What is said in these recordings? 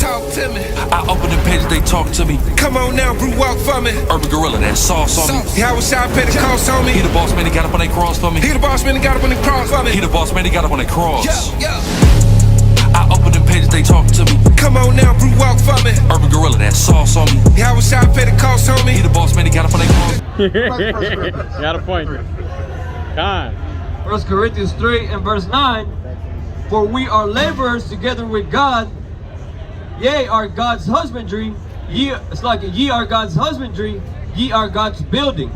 Talk to me. I open the page, they talk to me. Come on now, brew walk for me. Urban Gorilla, that sauce on me. Yeah, I was shy, pay the cost on me. He the boss man, he got up on that cross for me. He the boss man, he got up on the cross for me. He the boss man, he got up on that cross. Yeah. I open the page, they talk to me. Come on now, brew walk for me. Urban Gorilla, that sauce on me. Yeah, I was shy, pay the cost on me. He the boss man, he got up on that cross. Got a point. God. 1 Corinthians 3 and verse 9. For we are laborers together with God. Yea, are God's husbandry. Ye are God's husbandry. Ye are God's building.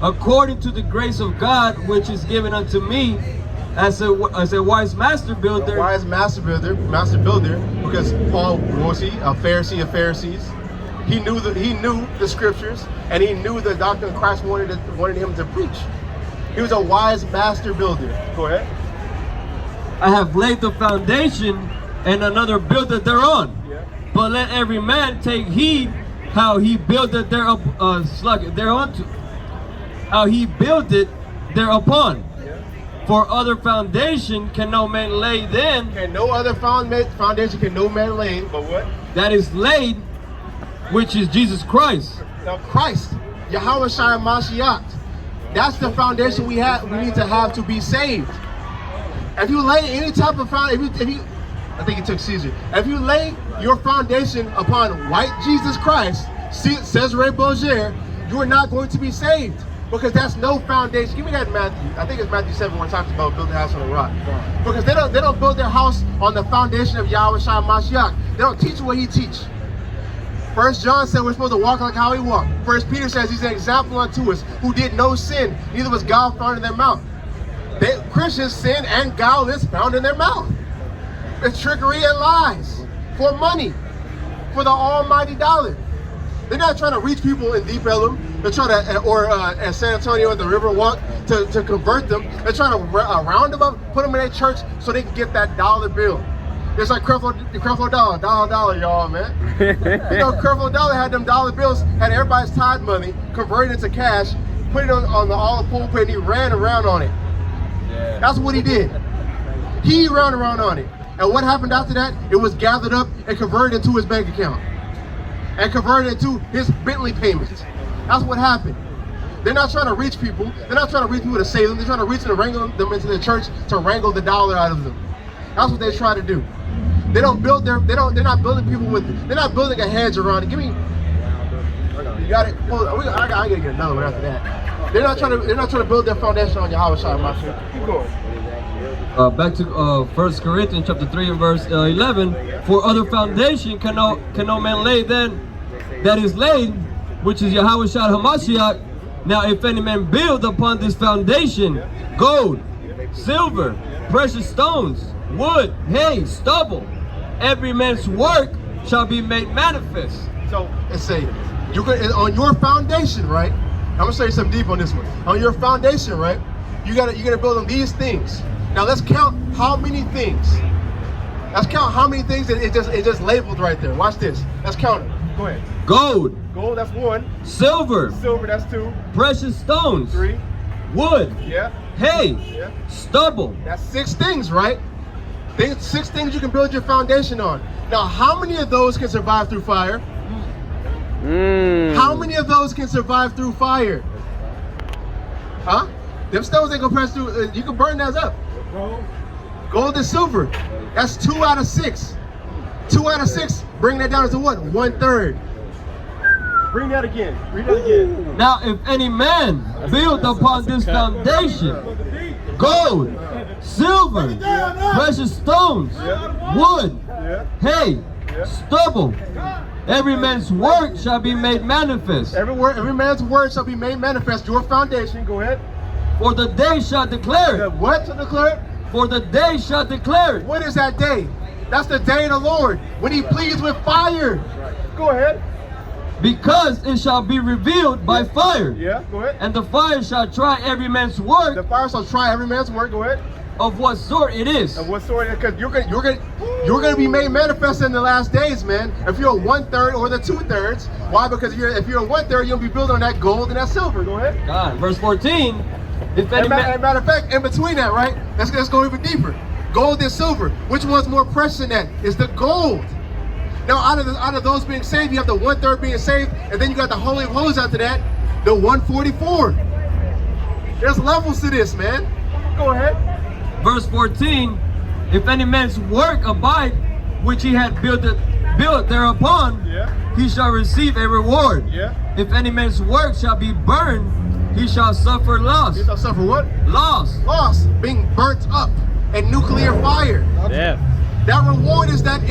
According to the grace of God, which is given unto me, as a wise master builder. Wise master builder, because Paul was a Pharisee of Pharisees. He knew the scriptures, and he knew the doctrine of Christ wanted him to preach. He was a wise master builder. Go ahead. I have laid the foundation, and another buildeth thereon. Yeah. But let every man take heed how he buildeth thereunto, how he buildeth thereupon. Yeah. For other foundation can no man lay then. And no other foundation can no man lay. But what? That is laid, which is Jesus Christ. Now Christ, Yahweh Shai Mashiach. That's the foundation we need to have to be saved. If you lay any type of foundation, I think it took Caesar. If you lay your foundation upon white Jesus Christ, Cesare Borgia, you are not going to be saved, because that's no foundation. Give me that Matthew. I think it's Matthew 7 where it talks about building a house on a rock. Because they don't build their house on the foundation of Yahweh Shai Mashiach. They don't teach what he teach. 1 John said we're supposed to walk like how he walked. 1 Peter says he's an example unto us who did no sin, neither was God found in their mouth. Christians sin and guile is found in their mouth. It's trickery and lies for money, for the almighty dollar. They're not trying to reach people in Deep Ellum. They're trying to, or at San Antonio at the Riverwalk, to convert them. They're trying to round them up, put them in their church so they can get that dollar bill. It's like Creflo Dollar, y'all, man. You know, Creflo Dollar had them dollar bills, had everybody's tithe money, converted into cash, put it on the olive pulpit, and he ran around on it. Yeah. That's what he did. He ran around on it. And what happened after that? It was gathered up and converted into his bank account. And converted into his Bentley payments. That's what happened. They're not trying to reach people. They're not trying to reach people to save them. They're trying to reach them to wrangle them into the church to wrangle the dollar out of them. That's what they try to do. They don't build they're not building people with it. They're not building a hedge around it. Give me, you got it. I gotta get another one after that. They're not trying to build their foundation on Yahweh Shai Mashiach. Keep going. Back to 1 Corinthians chapter 3 and verse 11. For other foundation can no man lay then that is laid, which is Yahweh Shai HaMashiach. Now if any man build upon this foundation gold, silver, precious stones, wood, hay, stubble, every man's work shall be made manifest. So let's say on your foundation, right? I'm gonna say something deep on this one. On your foundation, right? You're gonna build on these things. Now let's count how many things. Let's count how many things that it just labeled right there. Watch this. Let's count it. Go ahead. Gold. Gold, that's 1. Silver. Silver, that's 2. Precious stones. 3. Wood. Yeah. Hay. Yeah. Stubble. That's 6 things, right? 6 things you can build your foundation on. Now, how many of those can survive through fire? How many of those can survive through fire? Huh? Them stones ain't gonna press through. You can burn those up. Gold and silver. That's 2 out of 6. 2 out of 6. Bring that down to what? 1/3. Bring that again. Read that again. Now, if any man build upon this foundation gold, silver, precious stones, wood, hay, stubble, every man's work shall be made manifest. Every man's word shall be made manifest. Your foundation. Go ahead. For the day shall declare it. What to declare? For the day shall declare it. What is that day? That's the day of the Lord, when he pleads with fire. Go ahead. Because it shall be revealed by fire. Yeah, go ahead. And the fire shall try every man's work. The fire shall try every man's work. Go ahead. Of what sort it is. Of what sort? Because you're gonna be made manifest in the last days, man. If you're 1/3 or the 2/3, why? Because if you're 1/3, you'll be building on that gold and that silver. Go ahead. God, verse 14. If any matter of fact, in between that, right? Let's go even deeper. Gold and silver. Which one's more precious than that? It's the gold. Now out of those being saved, you have the 1/3 being saved, and then you got the Holy of Holies after that, the 144. There's levels to this, man. Go ahead. Verse 14, if any man's work abide, which he had built thereupon, he shall receive a reward. If any man's work shall be burned, he shall suffer loss. He shall suffer what? Loss. Loss, being burnt up in nuclear fire. Death. That reward is that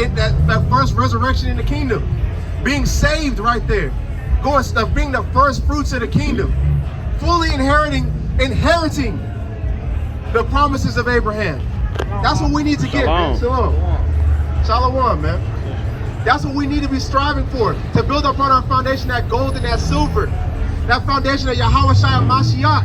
first resurrection in the kingdom. Being saved right there. Being the first fruits of the kingdom. Fully inheriting the promises of Abraham. That's what we need to get, man. Shalom. Shalom, man. That's what we need to be striving for. To build upon our foundation, that gold and that silver. That foundation of Yahweh Shai Mashiach.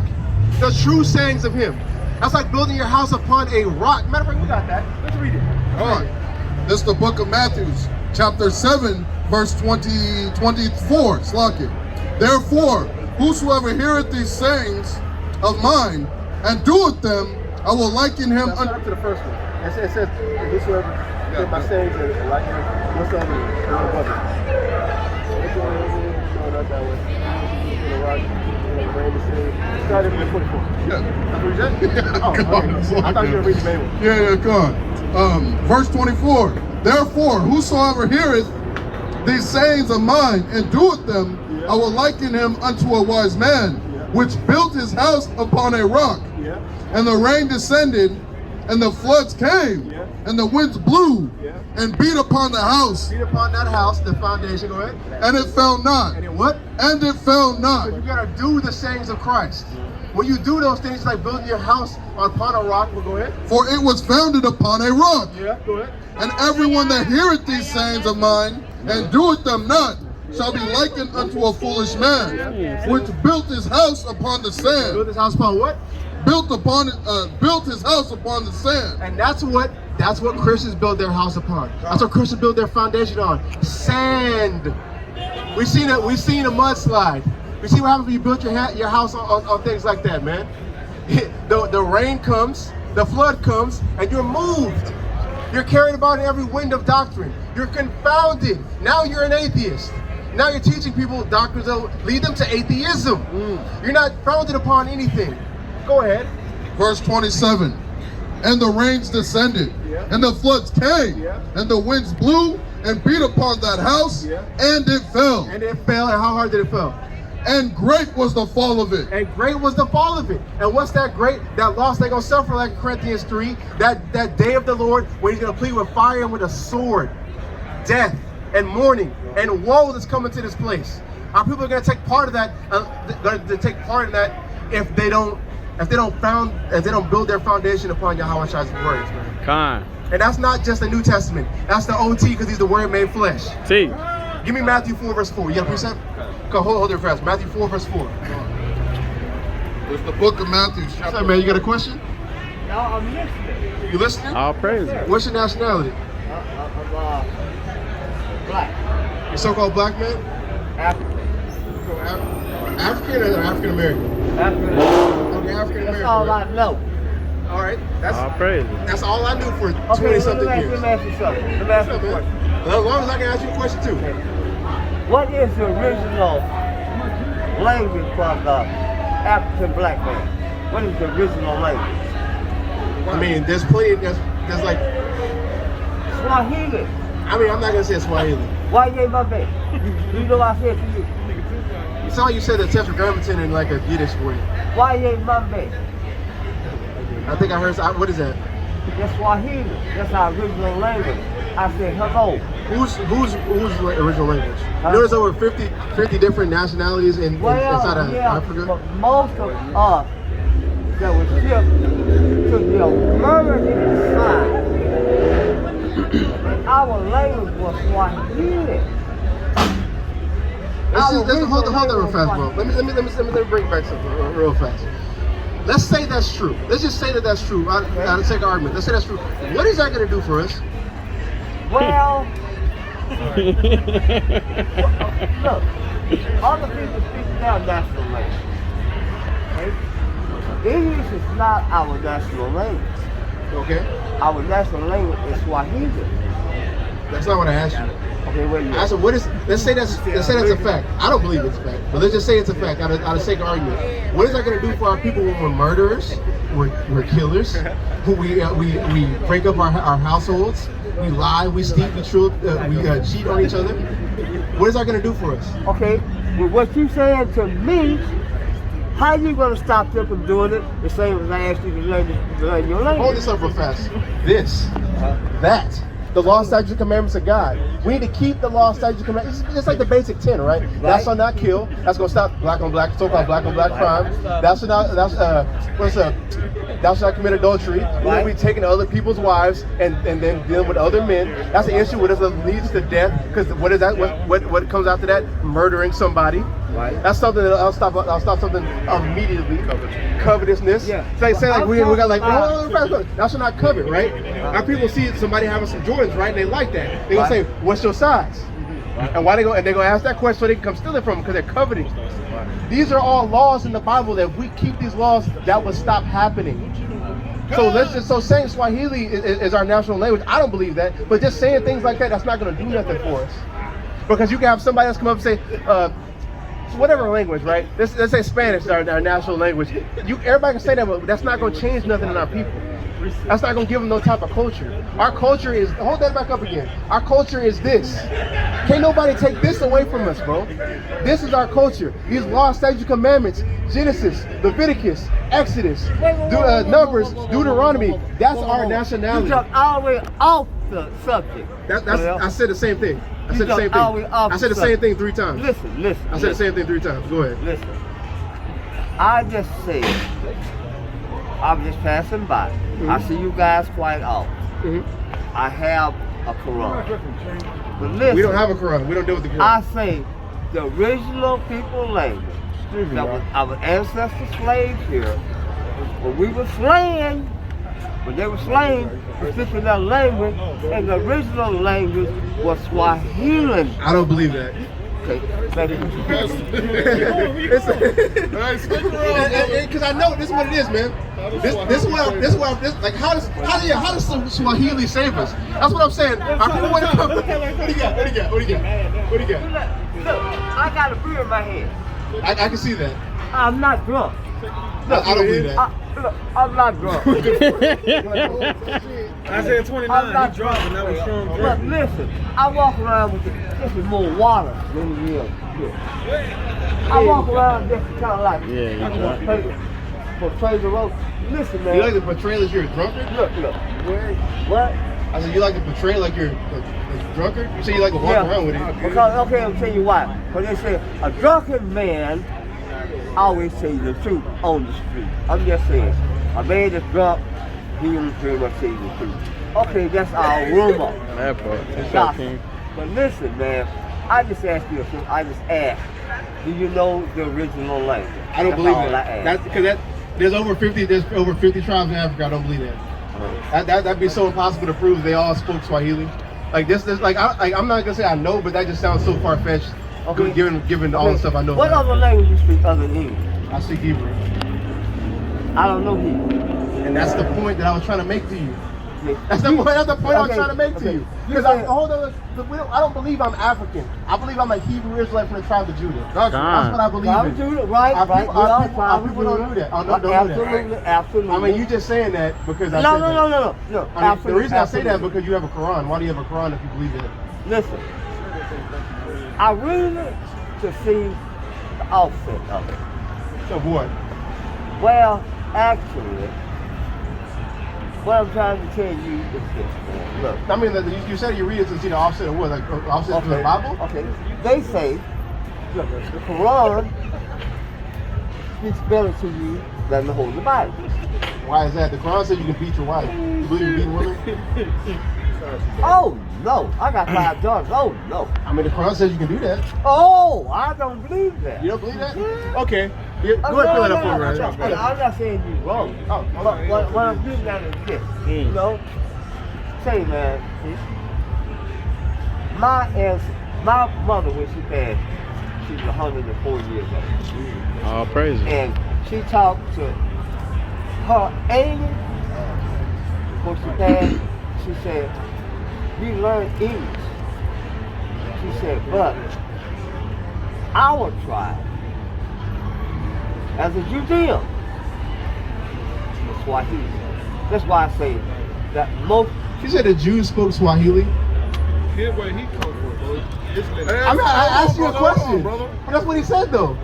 The true sayings of him. That's like building your house upon a rock. Matter of fact, we got that. Let's read it. All right. This is the book of Matthew, chapter 7, verse 24. Slack it. Therefore, whosoever heareth these sayings of mine and doeth them, I will liken him Let's up to the first one. It says, whosoever heareth my sayings and like whatsoever. Started with 44. Yeah. That's what you said? Oh, okay. I thought you were reading the main one. Yeah, come on. Verse 24. Therefore, whosoever heareth these sayings of mine and doeth them, I will liken him unto a wise man, which built his house upon a rock. And the rain descended, and the floods came, and the winds blew, and beat upon the house. Beat upon that house, the foundation, go ahead. And it fell not. And it what? And it fell not. So you gotta do the sayings of Christ. When you do those things, like building your house upon a rock, well, go ahead. For it was founded upon a rock. Yeah, go ahead. And everyone that heareth these sayings of mine, and doeth them not, shall be likened unto a foolish man, which built his house upon the sand. Build this house upon what? Built his house upon the sand. And that's what Christians build their house upon. That's what Christians build their foundation on. Sand. We've seen a mudslide. We see what happens when you build your house on things like that, man. The rain comes, the flood comes, and you're moved. You're carried about in every wind of doctrine. You're confounded. Now you're an atheist. Now you're teaching people doctrines that lead them to atheism. You're not founded upon anything. Go ahead. Verse 27. And the rains descended, and the floods came, and the winds blew and beat upon that house, and it fell. And it fell, and how hard did it fall? And great was the fall of it. And great was the fall of it. And what's that great? That loss they're going to suffer, like Corinthians 3, that day of the Lord, when he's going to plead with fire and with a sword, death and mourning and woe that's coming to this place. Our people are going to take part of that, going to take part in that if they don't build their foundation upon Yahweh Shai's words. Con. And that's not just the New Testament. That's the OT, because he's the Word made flesh. T. Give me Matthew 4, verse 4. You got a precept? Go, hold it fast. Matthew 4, verse 4. It's the book of Matthew. What's up, man? You got a question? No, I'm listening. You listening? All praise. What's your nationality? I'm black. You're so-called black man? African. African or African American? African. Okay, African American. That's all I know. All right, All praise. that's all I knew for Okay, 20-something let years. me ask you something. Let me ask you a What's up, man? question. As long as I can ask you a question too. What is the original language for the African black man? What is the original language? I mean, there's plenty. There's like. Swahili. I mean, I'm not gonna say Swahili. Why you ain't my baby? You know I said to you. You saw you said the Tetragrammaton in like a Yiddish way. Why you ain't my baby? I think I heard. What is that? That's Swahili. That's our original language. I said hello. Who's original language? You know, there's over 50 different nationalities inside of Africa. But most of us that was shipped to the American side, our language was Swahili. Hold that real fast, bro. Let me bring back something real fast. Let's say that's true. Let's just say that that's true. I'll take an argument. Let's say that's true. What is that going to do for us? Well, look, other people speak their national language. Okay? English is not our national language. Okay. Our national language is Swahili. That's not what I asked you. Okay, wait a minute. I said, let's say that's a fact. I don't believe it's a fact, but let's just say it's a fact out of sake of argument. What is that going to do for our people when we're murderers, we're killers, we break up our households, we lie, we steal, we cheat on each other? What is that going to do for us? Okay, well, what you saying to me, how you going to stop them from doing it the same as I asked you to learn your language? Hold this up real fast. That. The law, statutes, and commandments of God. We need to keep the law, statutes, and commandments. It's just like the basic 10, right? Thou shalt not kill. That's gonna stop black on black, so-called black on black crime. Thou shalt not. Thou shalt not commit adultery. We will be taking other people's wives and then dealing with other men. That's the issue. What leads to death? Because what is that? What comes after that? Murdering somebody. Right. That's something that I'll stop something immediately. Covetousness. Yeah. Say like we got like thou shalt not covet, right? Our people see somebody having some Jordans, right? And they like that. They gonna say, "What's your size?" And why they go? And they gonna ask that question so they can come steal it from them because they're coveting. These are all laws in the Bible that if we keep these laws, that would stop happening. So saying Swahili is our national language, I don't believe that. But just saying things like that's not gonna do nothing for us. Because you can have somebody else come up and say, whatever language, right? Let's say Spanish is our national language. Everybody can say that, but that's not going to change nothing in our people. That's not going to give them no type of culture. Our culture is, hold that back up again. Our culture is this. Can't nobody take this away from us, bro. This is our culture. These laws, statutes, commandments, Genesis, Leviticus, Exodus, Numbers, Deuteronomy. That's our nationality. You jumped all the way off the subject. I said the same thing. I said the same thing. I said the same thing 3 times. Listen. I said the same thing 3 times. Go ahead. Listen. I just said, I'm just passing by. I see you guys quite often. I have a Quran. But listen, we don't have a Quran. We don't deal with the Quran. I say the original people language that was our ancestors slaves here. When we were slain, when they were slain, we speaking their language, and the original language was Swahili. I don't believe that. Okay, thank you. Because I know this is what it is, man. This is what like how does Swahili save us? That's what I'm saying. Our people want to come. What do you got? Look, I got a beer in my hand. I can see that. I'm not drunk. No, I don't believe that. Look, I'm not drunk. I said 29, I'm not he drunk, and that was strong drink. Look, listen, I walk around with this is more water than it is. I walk around just kind of like, portray the road. Listen, man. You like to portray like you're a drunkard? Look. What? I said you like to portray like you're a drunkard? You say you like to walk around with it. Because, okay, I'll tell you why. Because they say a drunken man always say the truth on the street. I'm just saying, a man that's drunk, he don't pretty much say the truth. Okay, that's our rumor. That part. But listen, man, I just asked you a question. I just asked, do you know the original language? I don't believe that. That's because there's over 50 tribes in Africa. I don't believe that. That'd be so impossible to prove they all spoke Swahili. Like this like I'm not gonna say I know, but that just sounds so far-fetched. Okay. Given all the stuff I know. What other language you speak other than English? I speak Hebrew. I don't know Hebrew. And that's the point that I was trying to make to you. That's the point I was trying to make to you. Because I don't believe I'm African. I believe I'm a Hebrew Israelite from the tribe of Judah. That's what I believe in. Judah, right? Our people don't do that. Absolutely. I mean, you just saying that because I said that. No. I mean, the reason I say that is because you have a Quran. Why do you have a Quran if you believe in it? Listen, I really to see the offset of it. So what? Well, actually, what I'm trying to tell you is this, man. Look. I mean, you said you read it to see the offset of what? Like offset to the Bible? Okay. They say, look, the Quran speaks better to you than the Holy Bible. Why is that? The Quran says you can beat your wife. You believe in beating women? Oh, no. I got 5 daughters. Oh, no. I mean, the Quran says you can do that. Oh, I don't believe that. You don't believe that? Okay. Go ahead, fill that up for me, right? I'm not saying you're wrong. But what I'm getting at is this. You know? Say, man, my mother, when she passed, she was 104 years old. All praise. And she talked to her auntie before she passed. She said, we learned English Okay, but our tribe, as a Judean, is Swahili. That's why I say that most. She said the Jews spoke Swahili. Here's where he come from, bro. I mean, I asked you a question. That's what he said, though.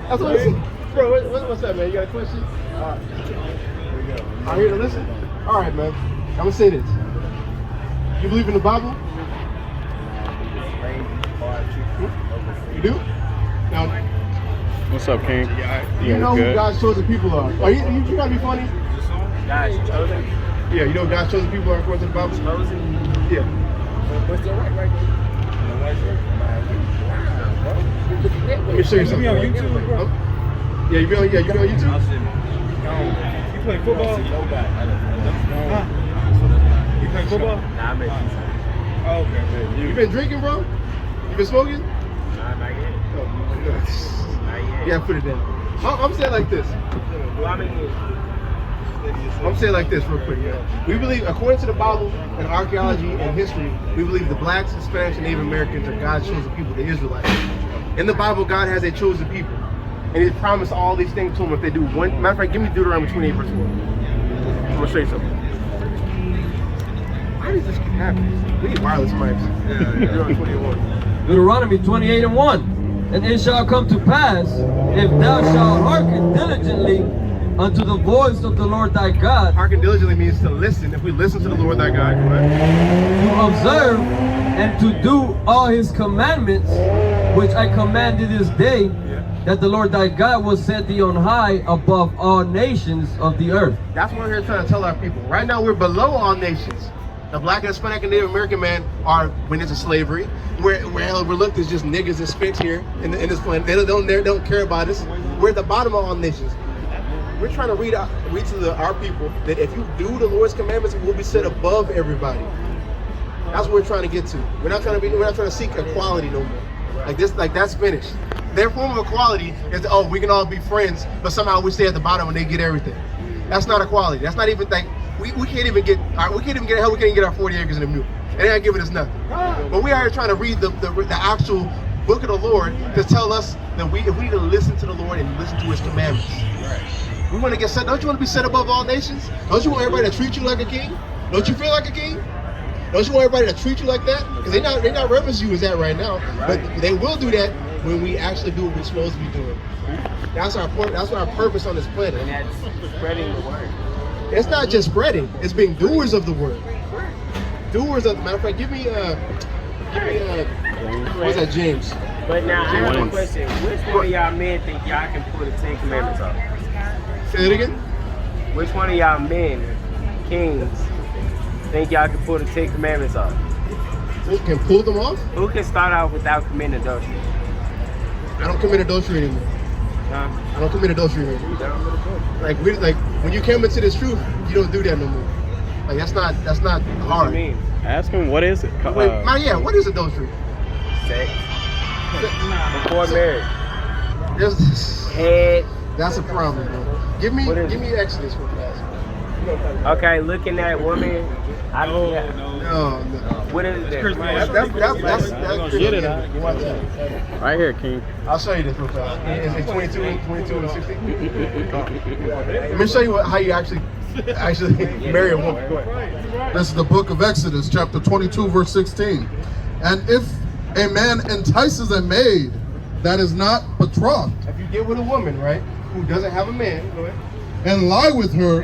That's what he said. Bro, what's up, man? You got a question? All right. I'm here to listen. All right, man. I'm gonna say this. You believe in the Bible? You do? Now, What's up, King? you know who God's chosen people are. You gotta be funny. God's chosen. Yeah, you know who God's chosen people are according to the Bible? Chosen. Yeah. What's the right there? Let me show you something. You be on YouTube, bro? Yeah, you be on YouTube? You play football? Huh? You play football? Nah, I'm making some. Oh, okay. You been drinking, bro? You been smoking? Nah, not yet. Oh, Not yet. yeah, put it down. I'm saying like this. Well, I mean, I'm saying like this real quick. We believe, according to the Bible and archaeology and history, we believe the blacks, Hispanics, and Native Americans are God's chosen people, the Israelites. In the Bible, God has a chosen people. And He promised all these things to them if they do one. Matter of fact, give me Deuteronomy 28 verse 4. I'm going to show you something. Why does this keep happening? We need wireless mics. Deuteronomy 28:1. Deuteronomy 28:1. And it shall come to pass, if thou shalt hearken diligently unto the voice of the Lord thy God, Hearken diligently means to listen. If we listen to the Lord thy God, go ahead. to observe and to do all His commandments, which I command thee this day, that the Lord thy God will set thee on high above all nations of the earth. That's what we're here trying to tell our people. Right now, we're below all nations. The black, Hispanic, and Native American man are went into slavery. We're looked as just niggas and spits here in this planet. They don't care about us. We're at the bottom of all nations. We're trying to read to our people that if you do the Lord's commandments, we'll be set above everybody. That's what we're trying to get to. We're not trying to seek equality no more. Like that's finished. Their form of equality is we can all be friends, but somehow we stay at the bottom and they get everything. That's not equality. That's not even like we can't even get hell. We can't even get our 40 acres in the mule. And they're not giving us nothing. But we are here trying to read the actual book of the Lord to tell us that if we need to listen to the Lord and listen to His commandments. We want to get set. Don't you want to be set above all nations? Don't you want everybody to treat you like a king? Don't you feel like a king? Don't you want everybody to treat you like that? Because they're not reverencing you as that right now. But they will do that when we actually do what we're supposed to be doing. That's our point. That's our purpose on this planet. and that's spreading the word. It's not just spreading. It's being doers of the word. Doers of the matter of fact. Give me what's that, James? But now I have a question. Which one of y'all men think y'all can pull the 10 Commandments off? Say it again. Which one of y'all men, kings, think y'all can pull the 10 Commandments off? Who can pull them off? Who can start off without committing adultery? I don't commit adultery anymore. Huh? I don't commit adultery anymore. Like when you came into this truth, you don't do that no more. Like that's not What hard. do you mean? Ask him what is it? Wait, man, what is adultery? Sex. Before marriage. There's, that's a problem, bro. Give me Exodus real fast. Okay, looking at women. No. What is that? That's Get it Christianity. You want that? Right here, King. I'll show you this real fast. Is it 22 and 16? Let me show you how you actually marry a woman. Go ahead. This is the book of Exodus, chapter 22, verse 16. And if a man entices a maid that is not betrothed, If you get with a woman, right, who doesn't have a man, go ahead, and lie with her,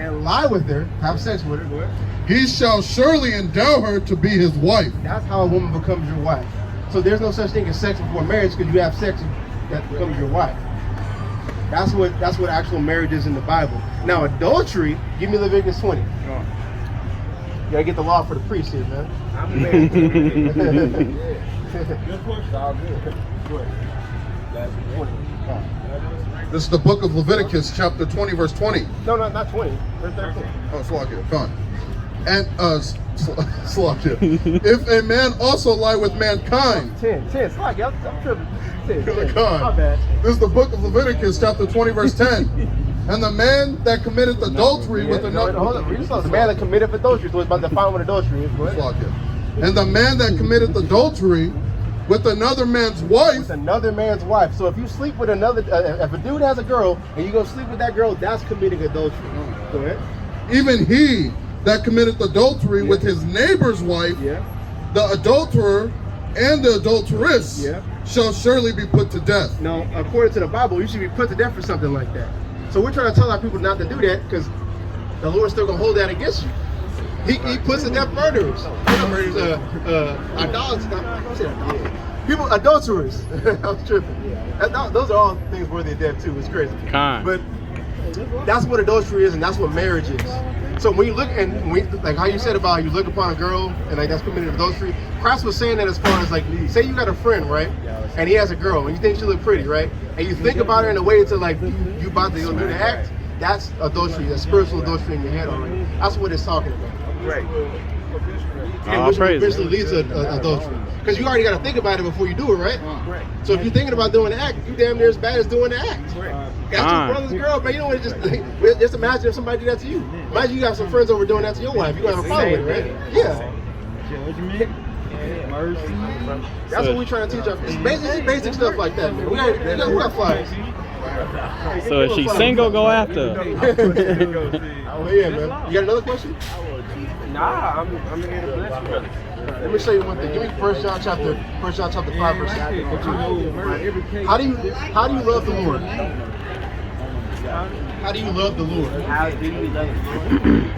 have sex with her, go ahead. he shall surely endow her to be his wife. That's how a woman becomes your wife. So there's no such thing as sex before marriage because you have sex that becomes your wife. That's what actual marriage is in the Bible. Now adultery, give me Leviticus 20. You gotta get the law for the priest here, man. I'm married. This is the book of Leviticus, chapter 20, verse 20. No, not 20. Verse 13. Oh, Slovakia, fine. And, Slovakia. If a man also lie with mankind, 10. Slovakia, I'm tripping. 10. God. My bad. This is the book of Leviticus, chapter 20, verse 10. And the man that committeth adultery with another... Hold on, read this. The man that committed adultery, so it's about to define what adultery is. Go ahead. Slovakia. And the man that committeth adultery with another man's wife, with another man's wife. So if you sleep with another, if a dude has a girl and you go sleep with that girl, that's committing adultery. Go ahead. even he that committeth adultery with his neighbor's wife, the adulterer and the adulteress shall surely be put to death. Now, according to the Bible, you should be put to death for something like that. So we're trying to tell our people not to do that because the Lord's still gonna hold that against you. He puts to death murderers. People, adulterers. I was tripping. Those are all things worthy of death too. It's crazy. But that's what adultery is, and that's what marriage is. So when you look and like how you said about you look upon a girl and like that's committed adultery, Christ was saying that as far as like, say you got a friend, right? And he has a girl, and you think she look pretty, right? And you think about her in a way to like you about to go do the act. That's adultery. That's spiritual adultery in your head already. That's what it's talking about. Right. And which eventually leads to adultery. Because you already got to think about it before you do it, right? So if you're thinking about doing the act, you damn near as bad as doing the act. That's your brother's girl, man. You don't want to just imagine if somebody did that to you. Imagine you got some friends over doing that to your wife. You're going to have a problem with it, right? Yeah. What you mean? That's what we're trying to teach us. It's basic stuff like that, man. We got flyers. So if she's single, go after her. Oh yeah, man. You got another question? Nah, I'm here to bless you, brother. Let me show you one thing. Give me 1 John chapter 5 verse 6. How do you love the Lord? How do you love the Lord? How do you love him?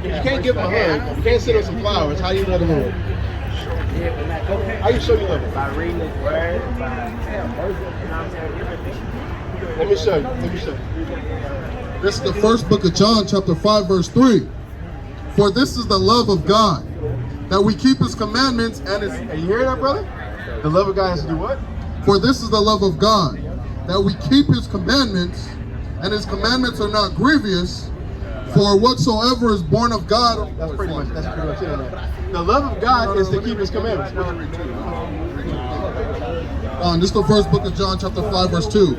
If you can't give him a hug, you can't send him some flowers, how do you love the Lord? How you show you love him? By reading his word, by Let me show you. This is the first book of John, chapter 5, verse 3. For this is the love of God, that we keep his commandments and his... Hey, you hear that, brother? The love of God has to do what? For this is the love of God, that we keep his commandments, and his commandments are not grievous, for whatsoever is born of God... That's pretty much it. The love of God is to keep his commandments. This is the first book of John, chapter 5, verse 2.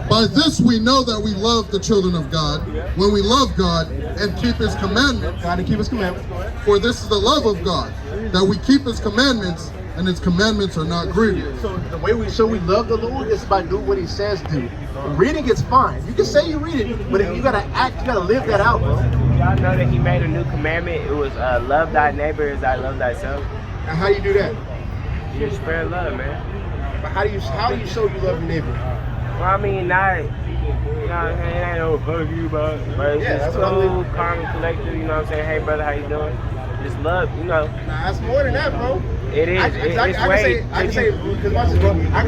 By this we know that we love the children of God, when we love God and keep his commandments. God and keep his commandments. For this is the love of God, that we keep his commandments, and his commandments are not grievous. So the way we show we love the Lord is by doing what he says do. Reading it's fine. You can say you read it, but if you gotta act, you gotta live that out, bro. Y'all know that he made a new commandment. It was love thy neighbor as I love thyself. And how do you do that? You just spread love, man. But how do you show you love your neighbor? Well, I mean, not, you know, it ain't no hug you, but it's just cool, calm and collected, you know what I'm saying? Hey, brother, how you doing? Just love, you know. Nah, that's more than that, bro. It is. I can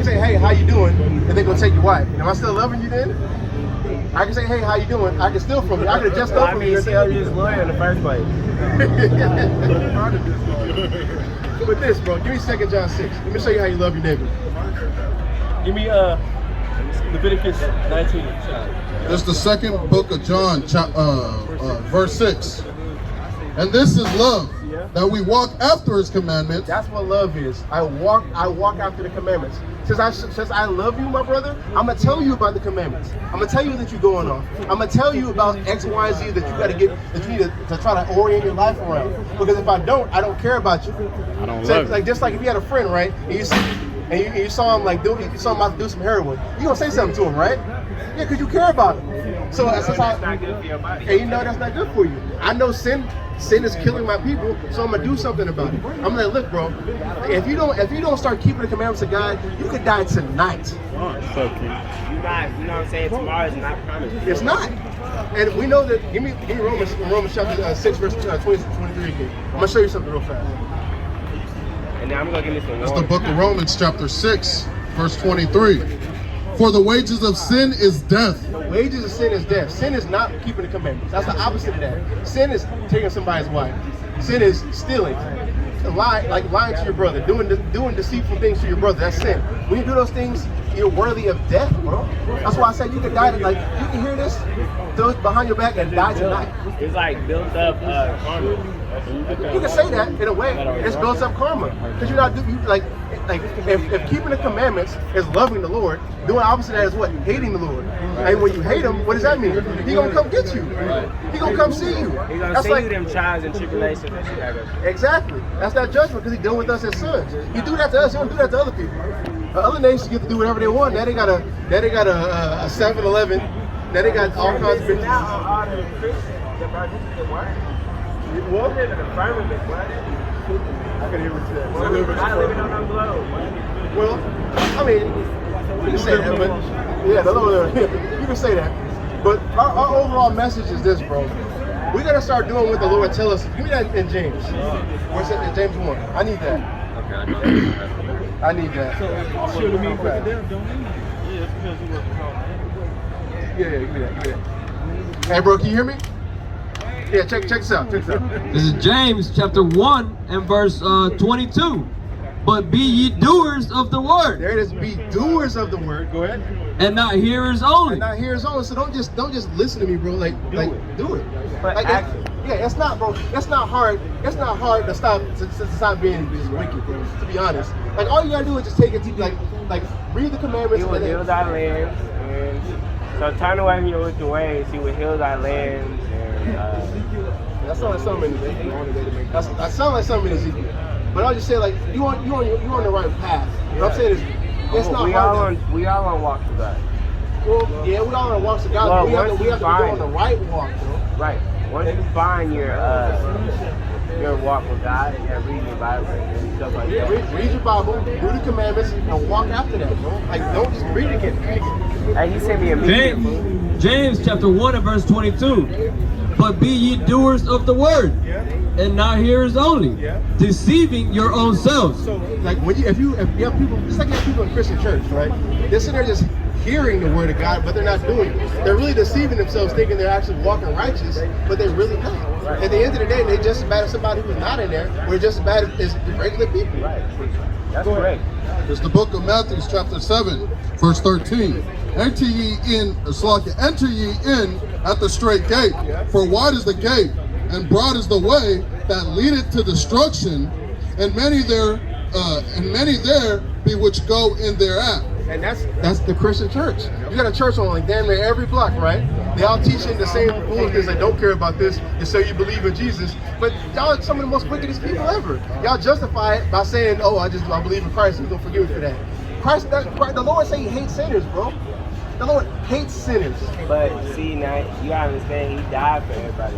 say, hey, how you doing? And they gonna take your wife. Am I still loving you then? I can say, hey, how you doing? I can steal from you. I could just steal from you and say, you just loyal in the first place. But this, bro, give me 2 John 6. Let me show you how you love your neighbor. Give me Leviticus 19. This is the second book of John, verse 6. And this is love, that we walk after his commandments. That's what love is. I walk after the commandments. Since I love you, my brother, I'm gonna tell you about the commandments. I'm gonna tell you that you're going off. I'm gonna tell you about X, Y, Z that you gotta get, that you need to try to orient your life around. Because if I don't care about you. I don't so, love like just like if you had a friend, right? And you saw him like you saw him about to do some heroin, you gonna say something to him, right? Yeah, because you care about him. So that's not good for your body. And you know that's not good for you. I know sin is killing my people, so I'm gonna do something about it. I'm gonna look, bro. If you don't start keeping the commandments of God, you could die tonight. Oh, it's so cute. You know what I'm saying? Tomorrow is not promised. It's not. And we know that. Give me Romans chapter 6 verse 20 to 23 again. I'm gonna show you something real fast. And now I'm gonna give this one. It's the book of Romans, chapter 6, verse 23. For the wages of sin is death. The wages of sin is death. Sin is not keeping the commandments. That's the opposite of that. Sin is taking somebody's wife. Sin is stealing, lying to your brother, doing deceitful things to your brother. That's sin. When you do those things, you're worthy of death, bro. That's why I said you could die. Like you can hear this, throw it behind your back and die tonight. It's like built up karma. You can say that in a way. It's built up karma because you're not like if keeping the commandments is loving the Lord, doing opposite of that is what? Hating the Lord. And when you hate him, what does that mean? He gonna come get you. He gonna come see you. He gonna see you them trials and tribulations that you have. Exactly. That's that judgment because he dealing with us as sons. He do that to us. He don't do that to other people. Other nations get to do whatever they want. Now they got a 7-Eleven. Now they got all kinds of businesses. What? I can hear what you said. Well, I mean, you can say that, but yeah, you can say that. But our overall message is this, bro. We gotta start doing what the Lord tell us. Give me that in James. Where's it in James 1? I need that. I need that. Yeah, give me that. Hey, bro, can you hear me? Yeah, check this out. This is James chapter 1 and verse 22. But be ye doers of the word. There it is. Be doers of the word. Go ahead. And not hearers only. And not hearers only. So don't just listen to me, bro. Like do it. But it's not, bro. It's not hard. It's not hard to stop being wicked, bro. To be honest, like all you gotta do is just take it to like read the commandments. He will heal thy lands, and so turn away from your wicked ways. He will heal thy lands, and that sounds like something in Ezekiel. That sounds like something in Ezekiel. But I'll just say like you on the right path. You know what I'm saying is it's not hard. We all on walks with God. Well, yeah, we all on walks with God. Well, we have to go on the right walk, bro. Right. Once you find your walk with God and read your Bible and stuff like that. Read your Bible, do the commandments, and walk after that, bro. Like don't just read it again. Hey, he sent me a meeting. James chapter 1 and verse 22. But be ye doers of the word, and not hearers only, deceiving your own selves. So, like if you have people, just like you have people in Christian church, right? They're sitting there just hearing the word of God, but they're not doing it. They're really deceiving themselves, thinking they're actually walking righteous, but they're really not. At the end of the day, they're just as bad as somebody who's not in there, or just as bad as regular people. Right. That's correct. It's the book of Matthew, chapter 7, verse 13. Enter ye in at the straight gate, for wide is the gate, and broad is the way that leadeth to destruction, and many there be which go in thereat. And that's the Christian church. You got a church on like damn near every block, right? They all teaching the same foolishness. They don't care about this. You say you believe in Jesus, but y'all are some of the most wickedest people ever. Y'all justify it by saying, "Oh, I believe in Christ. He's gonna forgive me for that." The Lord say He hates sinners, bro. The Lord hates sinners. But see, now you gotta understand, He died for everybody.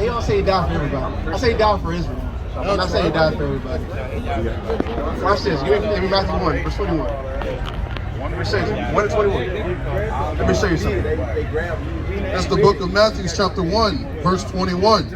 He don't say He died for everybody. I say He died for Israel. I'm not saying He died for everybody. Watch this. Give me Matthew 1, verse 21. Let me show you something. 1 to 21. Let me show you something. That's the book of Matthew, chapter 1, verse 21.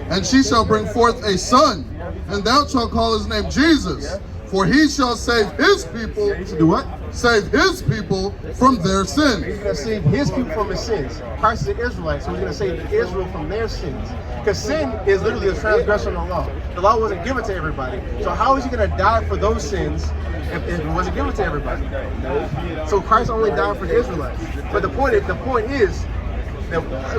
And she shall bring forth a son, and thou shalt call his name Jesus, for he shall save his people. To do what? Save his people from their sins. He's going to save his people from his sins. Christ is an Israelite, so he's going to save Israel from their sins. Because sin is literally a transgression of the law. The law wasn't given to everybody. So how is he going to die for those sins if it wasn't given to everybody? So Christ only died for the Israelites. But the point is,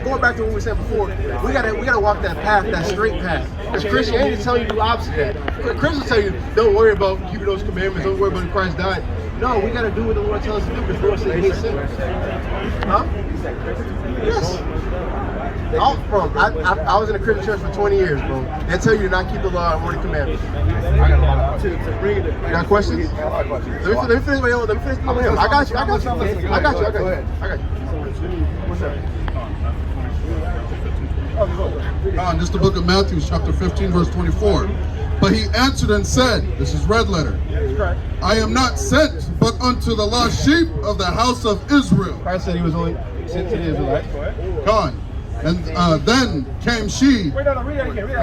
going back to what we said before, we gotta walk that path, that straight path. Because Christianity tells you the opposite of that. Christians tell you, don't worry about keeping those commandments, don't worry about Christ died. No, we gotta do what the Lord tells us to do because we're saying He hates sinners. Huh? Yes. I was in a Christian church for 20 years, bro. They tell you to not keep the law or the commandments. You got questions? Let me finish with him. I got you. What's up? This is the book of Matthew, chapter 15, verse 24. But he answered and said, this is red letter, I am not sent but unto the lost sheep of the house of Israel. Christ said He was only sent to the Israelites. Gone. And then came she. Wait, no, read that again. Read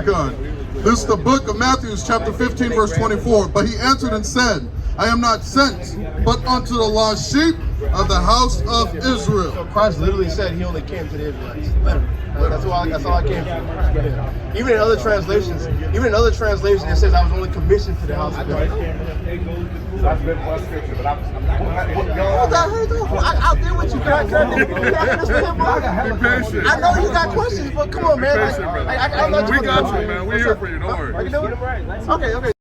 Come on. This is the book of Matthew, chapter 15, verse 24. But he answered and said, I am not sent, but unto the lost sheep of the house of Israel. So Christ literally said he only came to the Israelites. Literally. That's all I came for. Even in other translations, it says I was only commissioned to the house of Israel. That's good for scripture, but I'm not I'll deal with you. Can I finish with him, bro? Be patient. I know you got questions, but come on, man. Be patient, brother. I'm not We got you, man. We're here for you. Don't worry. I can do it? Okay.